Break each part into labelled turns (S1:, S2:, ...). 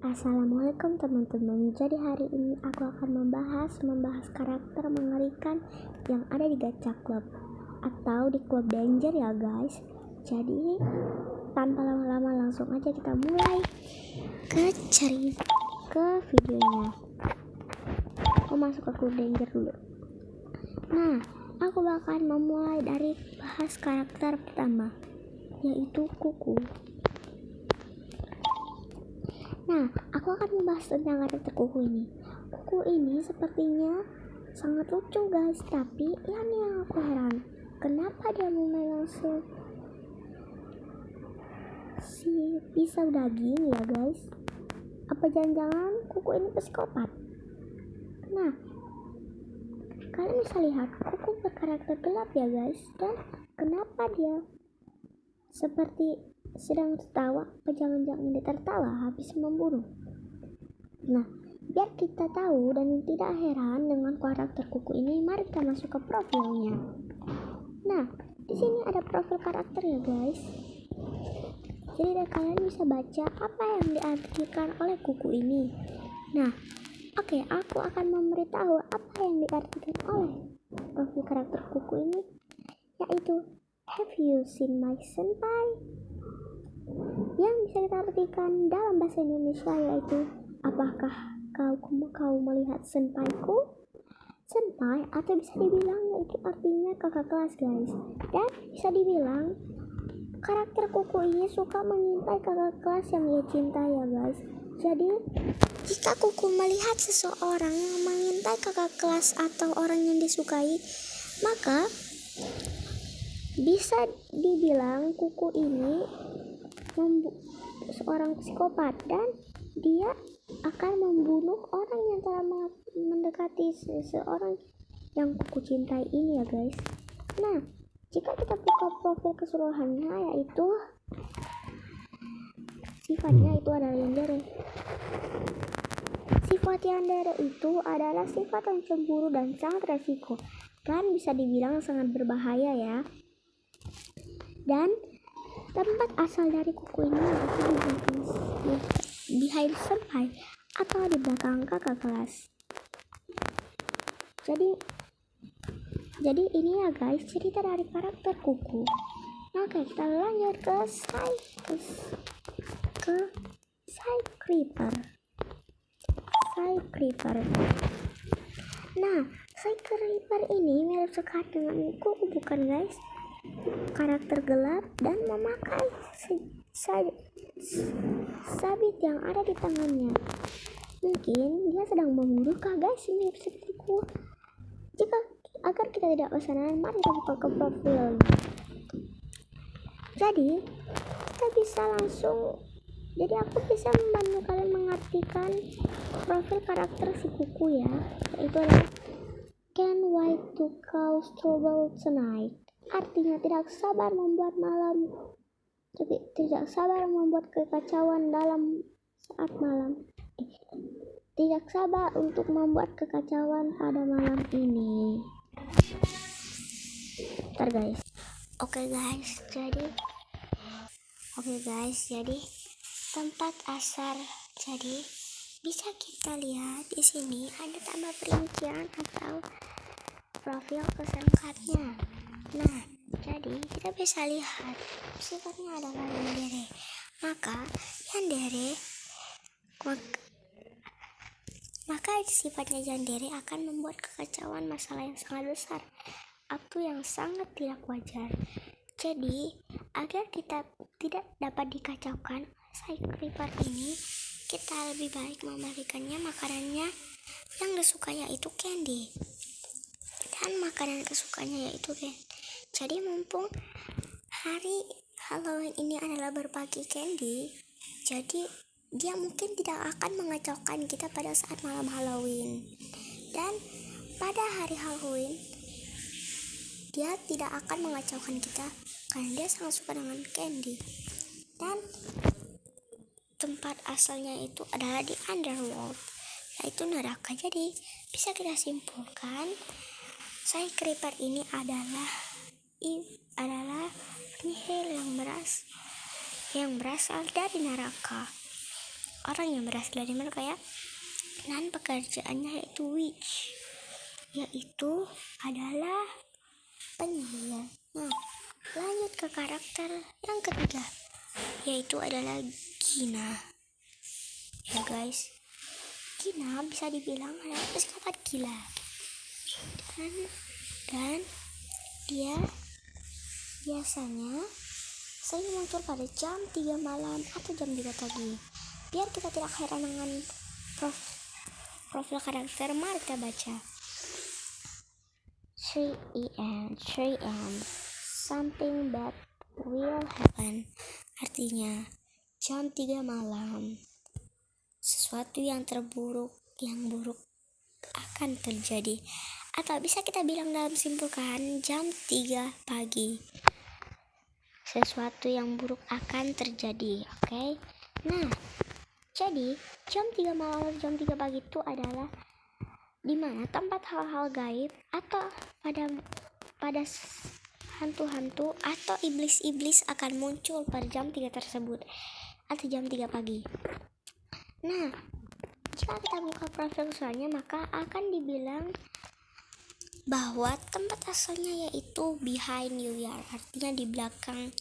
S1: Assalamualaikum teman-teman. Jadi hari ini aku akan membahas karakter mengerikan yang ada di Gacha Club atau di Club Danger ya guys. Jadi tanpa lama-lama langsung aja kita mulai ke videonya. Aku masuk ke Club Danger dulu. Nah, aku bakal memulai dari bahas karakter pertama, yaitu Kuku. Nah, aku akan membahas tentang karakter Kuku ini. Kuku ini sepertinya sangat lucu guys, tapi ini yang aku heran, kenapa dia memegang si pisau daging ya guys? Apa jangan-jangan Kuku ini psikopat? Nah, kalian bisa lihat Kuku berkarakter gelap ya guys, dan kenapa dia seperti sedang tertawa, jangan-jangan dia tertawa habis membunuh. Nah, biar kita tahu dan tidak heran dengan karakter Kuku ini, mari kita masuk ke profilnya. Nah, di sini ada profil karakter ya guys. Jadi kalian bisa baca apa yang diartikan oleh Kuku ini. Nah, oke, aku akan memberitahu apa yang diartikan oleh profil karakter Kuku ini, yaitu "Have you seen my senpai?" Yang bisa kita artikan dalam bahasa Indonesia yaitu, apakah kau melihat senpaiku? Senpai atau bisa dibilang yaitu artinya kakak kelas guys. Dan bisa dibilang karakter Kuku ini suka mengintai kakak kelas yang ia cintai ya guys. Jadi jika Kuku melihat seseorang yang mengintai kakak kelas atau orang yang disukai, maka bisa dibilang Kuku ini seorang psikopat dan dia akan membunuh orang yang telah mendekati seseorang yang Kuku cintai ini ya guys. Nah, jika kita buka profil keseluruhannya, yaitu sifatnya itu adalah yandere. Sifat yandere itu adalah sifat yang cemburu dan sangat resiko, dan bisa dibilang sangat berbahaya ya. Dan tempat asal dari Kuku ini yaitu behind senpai atau di belakang kakak kelas. Jadi ini ya guys cerita dari karakter Kuku. Oke, kita lanjut ke Psy-Creeper. Nah, Psy-Creeper ini mirip sekali dengan Kuku bukan guys? Karakter gelap dan memakai sabit yang ada di tangannya. Mungkin dia sedang membunuhkah guys? Ini sepertiku. Agar kita tidak pesanan, mari kita buka ke profilnya. Jadi kita bisa langsung. Jadi aku bisa membantu kalian mengartikan profil karakter si Kuku ya, yaitu adalah "Can't wait to cause trouble tonight." Artinya tidak sabar membuat kekacauan dalam saat malam. Tidak sabar untuk membuat kekacauan pada malam ini. Bentar guys. Oke guys, jadi tempat asal. Jadi bisa kita lihat di sini ada tambah perincian atau profil kesengkatnya. Nah, jadi kita bisa lihat sifatnya adalah yandere. Maka sifatnya yandere akan membuat kekacauan masalah yang sangat besar atau yang sangat tidak wajar. Jadi agar kita tidak dapat dikacaukan Psy-Creeper ini, kita lebih baik memberikannya makanannya yang disukai yaitu candy, dan makanan kesukaannya yaitu candy. Jadi mumpung hari Halloween ini adalah berbagi candy, jadi dia mungkin tidak akan mengacaukan kita pada saat malam Halloween. Dan pada hari Halloween dia tidak akan mengacaukan kita karena dia sangat suka dengan candy. Dan tempat asalnya itu adalah di underworld, yaitu neraka. Jadi bisa kita simpulkan Psy-Creeper ini adalah penyihir yang berasal dari neraka. orang yang berasal dari mereka ya. Dan pekerjaannya yaitu witch, yaitu adalah penyihir. Nah, lanjut ke karakter yang ketiga, yaitu adalah Gina. Ya guys, Gina bisa dibilang adalah psikopat gila. Dan dia biasanya sering muncul pada jam 3 malam atau jam 3 pagi. Biar kita tidak heran dengan profil karakter, mari kita baca. 3 a.m. Something bad will happen. Artinya jam 3 malam sesuatu yang buruk akan terjadi. Atau bisa kita bilang dalam simpulkan jam 3 pagi sesuatu yang buruk akan terjadi. Oke. Nah, jadi jam 3 malam atau jam 3 pagi itu adalah dimana tempat hal-hal gaib atau pada hantu-hantu atau iblis-iblis akan muncul pada jam 3 tersebut atau jam 3 pagi. Nah, jika kita buka profil soalnya maka akan dibilang bahwa tempat asalnya yaitu behind you, ya artinya di belakang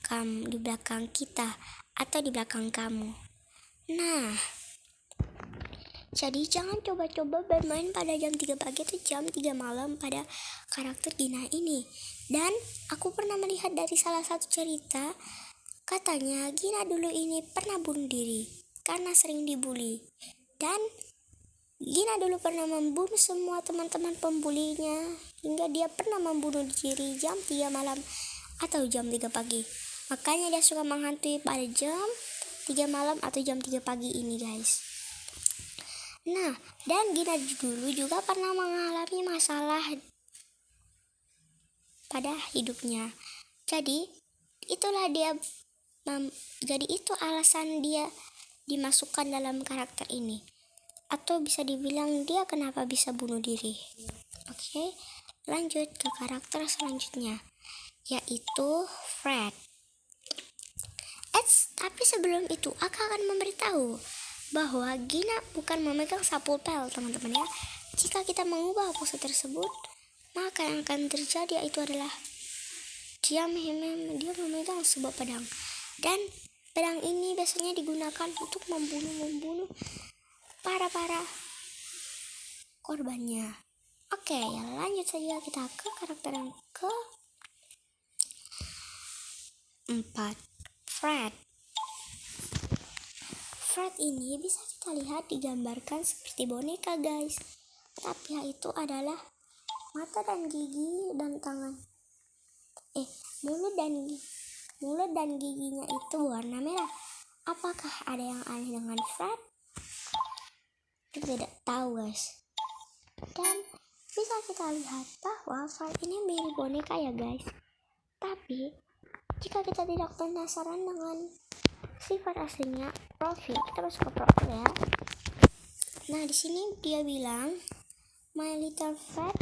S1: kamu, di belakang kita atau di belakang kamu. Nah, jadi jangan coba-coba bermain pada jam 3 pagi atau jam 3 malam pada karakter Gina ini. Dan aku pernah melihat dari salah satu cerita, katanya Gina dulu ini pernah bunuh diri karena sering dibully. Dan Gina dulu pernah membunuh semua teman-teman pembulinya hingga dia pernah membunuh diri jam 3 malam atau jam 3 pagi. Makanya dia suka menghantui pada jam 3 malam atau jam 3 pagi ini, guys. Nah, dan Gina dulu juga pernah mengalami masalah pada hidupnya. Jadi itu alasan dia dimasukkan dalam karakter ini. Atau bisa dibilang dia kenapa bisa bunuh diri. Oke, lanjut ke karakter selanjutnya, yaitu Fred. Tapi sebelum itu aku akan memberitahu bahwa Gina bukan memegang sapu pel, teman-teman ya. Jika kita mengubah pose tersebut, maka yang akan terjadi itu adalah dia memegang sebuah pedang. Dan pedang ini biasanya digunakan untuk membunuh para korbannya. Oke, ya lanjut saja kita ke karakter yang keempat, Fred. Fred ini bisa kita lihat digambarkan seperti boneka, guys. Tapi itu adalah mata dan gigi dan tangan. Mulut dan giginya itu warna merah. Apakah ada yang aneh dengan Fred? Kita tidak tahu, guys. Dan bisa kita lihat bahwa Fred ini mirip boneka ya, guys. Tapi jika kita tidak penasaran dengan sifat aslinya profil, kita masuk ke profil ya. Nah, di sini dia bilang, "My little Fred,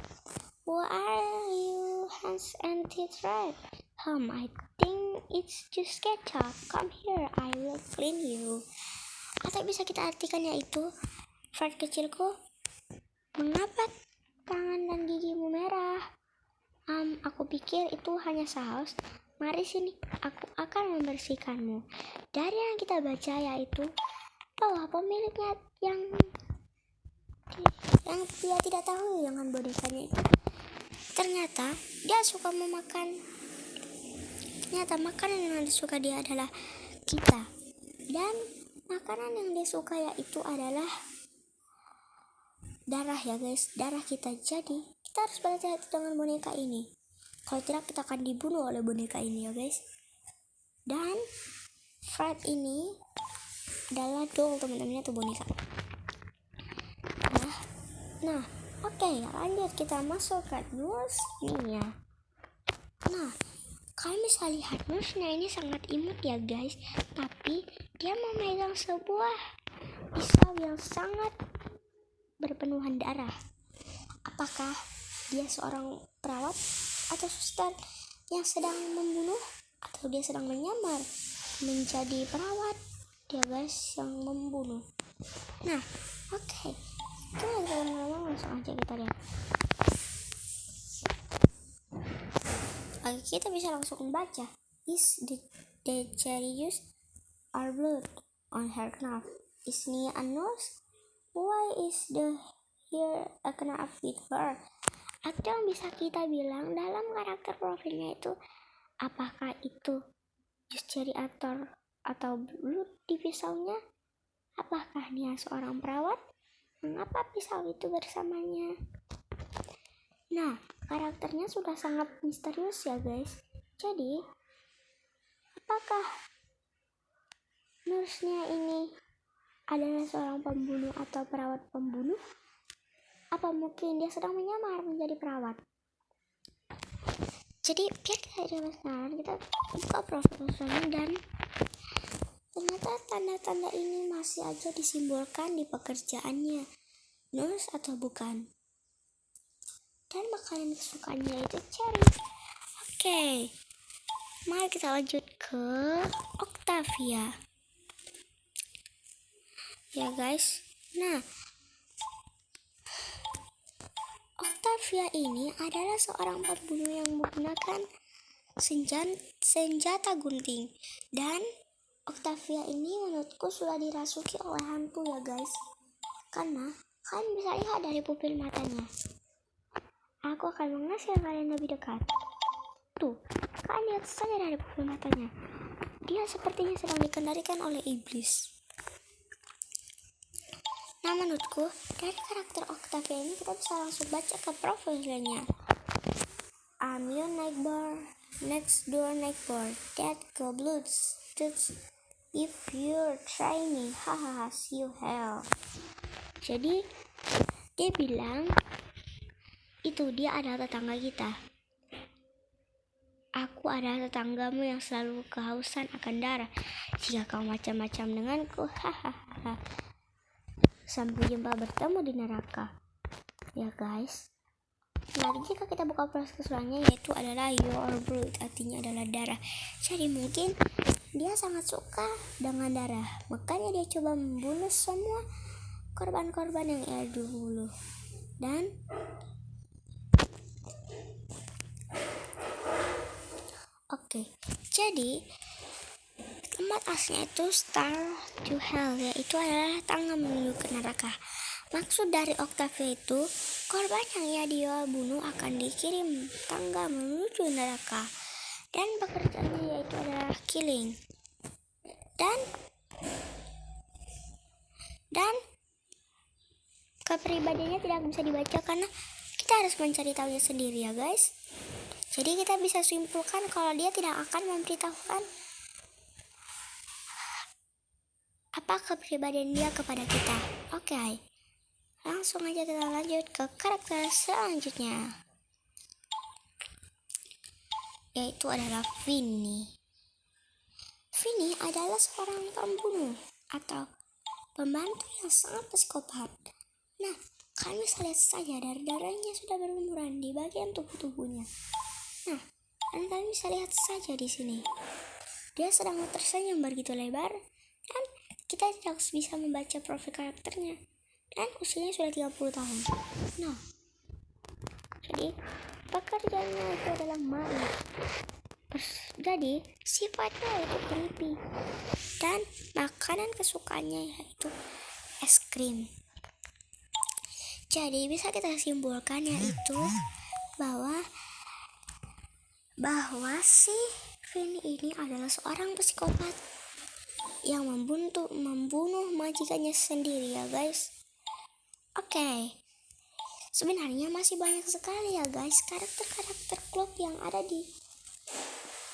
S1: who are you, hands and teeth red? I think it's just ketchup. Come here, I will clean you." Atau bisa kita artikan yaitu, "Fred kecilku, mengapa tangan dan gigimu merah? Aku pikir itu hanya saus. Mari sini, aku akan membersihkanmu." Dari yang kita baca yaitu bahwa pemiliknya yang dia tidak tahu dengan bonekanya itu, ternyata dia suka memakan. Ternyata makanan yang disuka dia adalah kita. Dan makanan yang dia suka yaitu adalah darah ya, guys, darah kita. Jadi kita harus berhati-hati dengan boneka ini. Kalau tidak kita akan dibunuh oleh boneka ini ya, guys. Dan Fred ini adalah doll, teman-teman, atau boneka. Nah, oke, lanjut kita masuk ke nurse-nya. Nah, kalian bisa lihat nurse-nya ini sangat imut ya, guys. Tapi dia memegang sebuah pisau yang sangat berpenuhan darah. Apakah dia seorang perawat atau suster yang sedang membunuh, atau dia sedang menyamar menjadi perawat, dia guys yang membunuh. Nah, oke. Teman-teman, langsung aja kita lihat. Oke, kita bisa langsung membaca. Is the cherry juice or blood on her knife? Is Nia a nurse? Why is the here a knife with her? Atau yang bisa kita bilang dalam karakter profilnya itu, apakah itu jus cherry atau blood di pisaunya? Apakah Nia seorang perawat? Mengapa pisau itu bersamanya? Nah, karakternya sudah sangat misterius ya guys. Jadi, apakah nurse-nya ini adalah seorang pembunuh atau perawat pembunuh? Apa mungkin dia sedang menyamar menjadi perawat? Jadi, biar kita tidak penasaran, kita buka profilnya dan ternyata tanda-tanda ini masih aja disimbolkan di pekerjaannya. Nurse atau bukan? Dan makanan kesukaannya itu cherry. Oke, mari kita lanjut ke Octavia. Ya guys, nah Octavia ini adalah seorang pembunuh yang menggunakan senjata gunting. Dan Octavia ini menurutku sudah dirasuki oleh hantu ya guys. Karena kalian bisa lihat dari pupil matanya. Aku akan menghasilkan kalian lebih dekat. Tuh, kalian lihat saja dari pupil matanya. Dia sepertinya sedang dikendalikan oleh iblis. Nah, menurutku dari karakter Octavia ini kita bisa langsung baca ke profilnya. I'm your next door neighbor that go bloods. If you try me, hahaha, see you hell. Jadi dia bilang itu dia adalah tetangga kita. Aku adalah tetanggamu yang selalu kehausan akan darah. Jika kau macam-macam denganku, hahaha. Sampai jumpa bertemu di neraka. Ya guys. Nah, jika kita buka proses kesulitannya yaitu adalah your blood, artinya adalah darah. Jadi mungkin dia sangat suka dengan darah. Makanya dia coba membunuh semua korban-korban yang ia dulu. Dan oke, jadi tempat aslinya itu Star to Hell, yaitu adalah tangga menuju ke neraka. Maksud dari Octavia itu, korban yang dia bunuh akan dikirim tangga menuju neraka. Dan pekerjaannya yaitu adalah killing. Dan kepribadiannya tidak bisa dibaca karena kita harus mencari tahunya sendiri ya guys. Jadi kita bisa simpulkan kalau dia tidak akan memberitahukan apa kepribadian dia kepada kita. Oke, langsung aja kita lanjut ke karakter selanjutnya, yaitu adalah Vinny. Vinny adalah seorang pembunuh atau pembantu yang sangat psikopat. Nah, kalian bisa lihat saja dari darahnya sudah berlumuran di bagian tubuhnya. Nah, kalian bisa lihat saja di sini. Dia sedang tersenyum begitu lebar dan kita tidak bisa membaca profil karakternya. Dan usianya sudah 30 tahun. Nah, jadi pekerjaannya itu adalah main. Jadi sifatnya itu creepy. Dan makanan kesukaannya yaitu es krim. Jadi bisa kita simpulkan yaitu bahwa si Vinny ini adalah seorang psikopat yang membunuh majikannya sendiri ya guys. Oke. Sebenarnya masih banyak sekali ya guys karakter-karakter klub yang ada di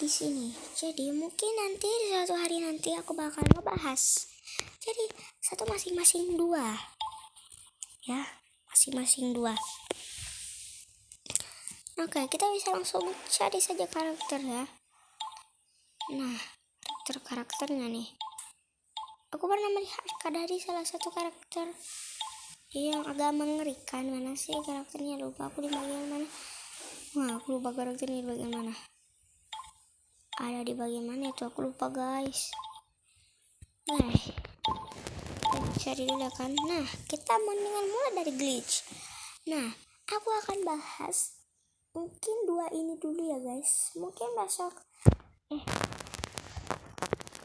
S1: sini. Jadi mungkin nanti di suatu hari nanti aku bakal ngebahas. Jadi satu masing-masing 2. Ya, masing-masing 2. Oke, kita bisa langsung cari saja karakter ya. Nah, karakternya nih. Aku pernah melihat dari salah satu karakter yang agak mengerikan. Mana sih karakternya? Lupa aku di bagian mana. Wah, aku lupa karakternya di bagian mana. Ada di bagian mana itu? Aku lupa guys. Nah, cari dulu kan. Nah, kita mendingan mulai dari glitch. Nah, aku akan bahas mungkin 2 ini dulu ya guys. Mungkin besok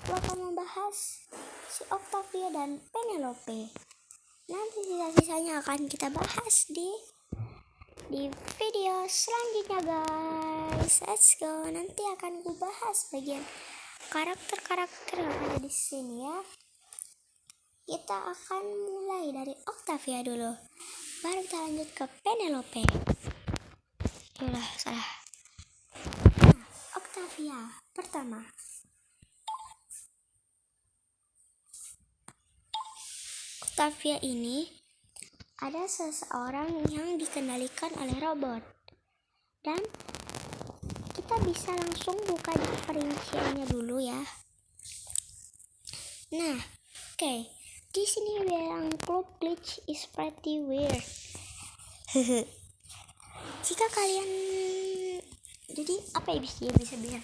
S1: aku akan membahas si Octavia dan Penelope. Nanti sisa-sisanya akan kita bahas di video selanjutnya guys. Let's go. Nanti akan ku bahas bagian karakter-karakter yang ada di sini ya. Kita akan mulai dari Octavia dulu, baru kita lanjut ke Penelope. Yalah, salah. Nah, Octavia pertama. Octavia ini ada seseorang yang dikendalikan oleh robot, dan kita bisa langsung buka perinciannya dulu ya. Nah, oke. Di sini bilang club glitch is pretty weird. Jika kalian, jadi apa ya bisa bilang?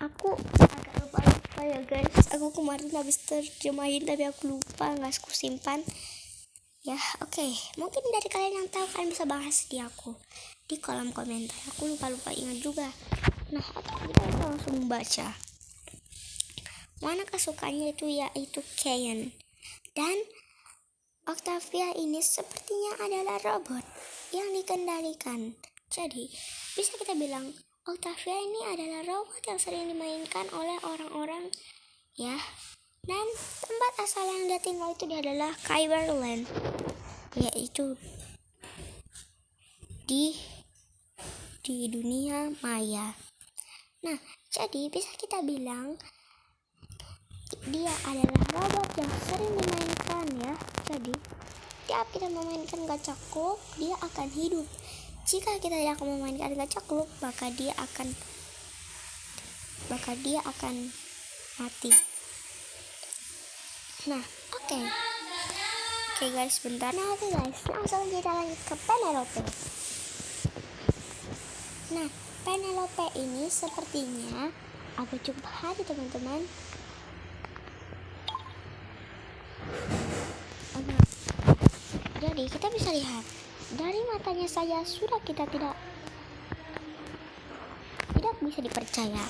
S1: Aku agak lupa ya guys. Aku kemarin habis terjemahin tapi aku lupa, nggak aku simpan. Ya, oke. Mungkin dari kalian yang tahu kalian bisa bahas di aku di kolom komentar. Aku lupa ingat juga. Nah, kita langsung membaca. Mana kesukaannya itu yaitu Kayan. Dan Octavia ini sepertinya adalah robot yang dikendalikan. Jadi, bisa kita bilang Octavia ini adalah robot yang sering dimainkan oleh orang-orang ya. Dan tempat asal yang dia tinggal itu adalah Kyberland, yaitu di dunia maya. Nah, jadi bisa kita bilang dia adalah robot yang sering dimainkan ya. Jadi tiap kita memainkan gacha klub, dia akan hidup. Jika kita tidak memainkan gacha klub, maka dia akan mati. Nah, oke guys, bentar. Nah, oke guys, langsung kita lanjut ke Penelope. Nah, Penelope ini sepertinya agak cukup hati teman-teman. Jadi kita bisa lihat dari matanya saja sudah kita tidak bisa dipercaya.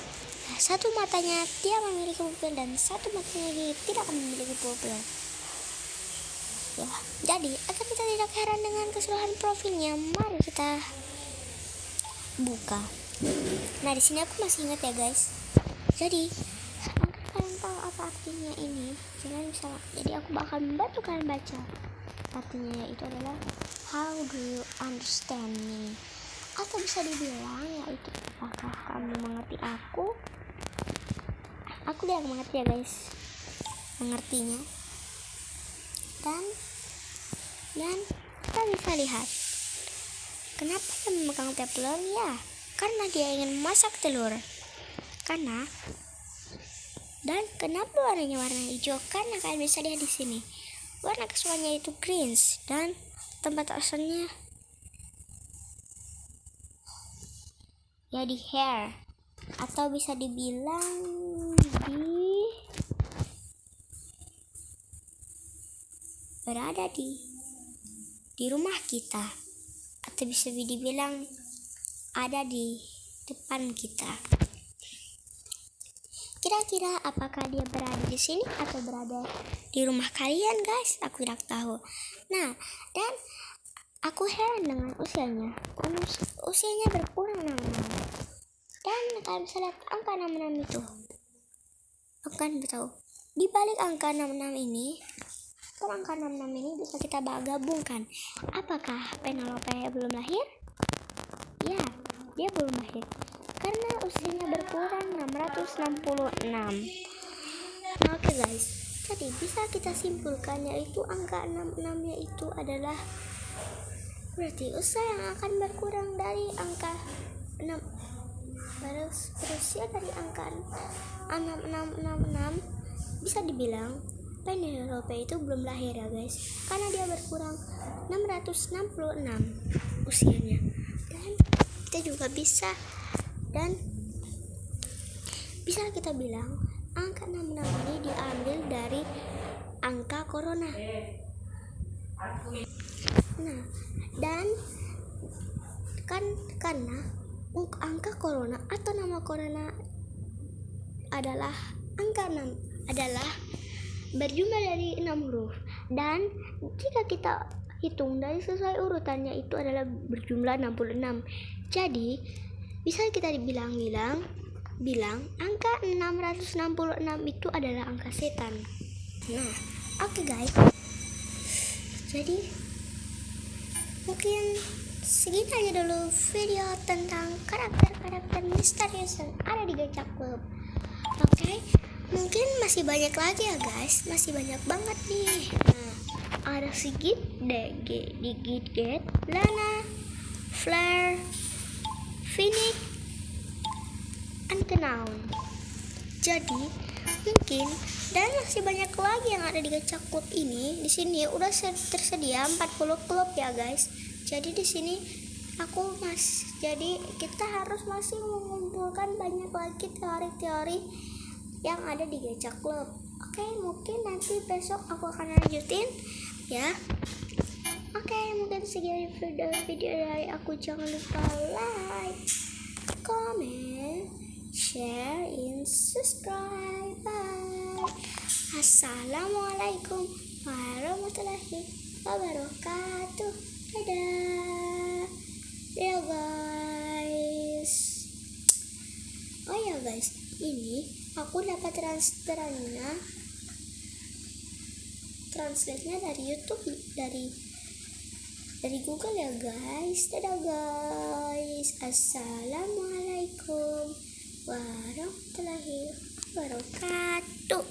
S1: Nah, satu matanya dia memiliki pupil dan satu matanya dia tidak memiliki pupil. Ya, jadi agar kita tidak heran dengan keseluruhan profilnya, mari kita buka. Nah, di sini aku masih ingat ya guys. Jadi agar kalian tahu apa artinya ini, jadi aku bakal membantu kalian baca. Artinya yaitu adalah how do you understand me, atau bisa dibilang yaitu apakah kamu mengerti aku dia mengerti ya guys, mengertinya. Dan kita bisa lihat kenapa dia memegang telur ya, karena dia ingin masak telur. Dan kenapa warnanya warna hijau, karena kalian bisa lihat di sini warna kesukaannya itu green, dan tempat asalnya ya di hair, atau bisa dibilang berada di rumah kita, atau bisa dibilang ada di depan kita. Kira-kira apakah dia berada di sini atau berada di rumah kalian guys? Aku tidak tahu. Nah, dan aku heran dengan usianya. Usianya berkurang 66. Dan kalian bisa lihat angka 66 itu. Bukan betul. Di balik angka 66 ini, angka 66 ini bisa kita gabungkan. Apakah Penelope belum lahir? Ya, dia belum lahir. Karena usianya berkurang 666. Nah, oke guys. Jadi bisa kita simpulkan yaitu angka 66 yaitu adalah berarti usia yang akan berkurang dari angka 6 berusia dari angka 6666. Bisa dibilang Penelope itu belum lahir ya guys, karena dia berkurang 666 usianya. Dan kita juga bisa kita bilang angka 66 ini diambil dari angka corona. Nah, dan karena angka corona atau nama corona adalah angka 6 adalah berjumlah dari 6 huruf, dan jika kita hitung dari sesuai urutannya itu adalah berjumlah 66. Jadi bisa kita bilang angka 666 itu adalah angka setan. Nah, oke guys. Jadi mungkin segitu aja dulu video tentang karakter-karakter misterius yang ada di Gacha Club. Oke, mungkin masih banyak lagi ya guys, masih banyak banget nih. Nah, ada Sigit, Digit, Lana, Flare, Phoenix, Unknown. Jadi mungkin dan masih banyak lagi yang ada di Gacha Club ini. Di sini udah tersedia 40 klub ya guys. Jadi di sini jadi kita harus masih mengumpulkan banyak lagi teori-teori yang ada di Gacha Club. Oke, mungkin nanti besok aku akan lanjutin ya. Oke, mungkin segitu video dari aku. Jangan lupa like, comment, share, and subscribe. Bye. Assalamualaikum warahmatullahi wabarakatuh. Dadah. Ya guys. Oh ya guys, ini aku dapat translate-nya dari YouTube, dari Google ya guys. Dadah guys. Assalamualaikum warahmatullahi wabarakatuh.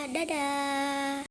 S1: Dadah.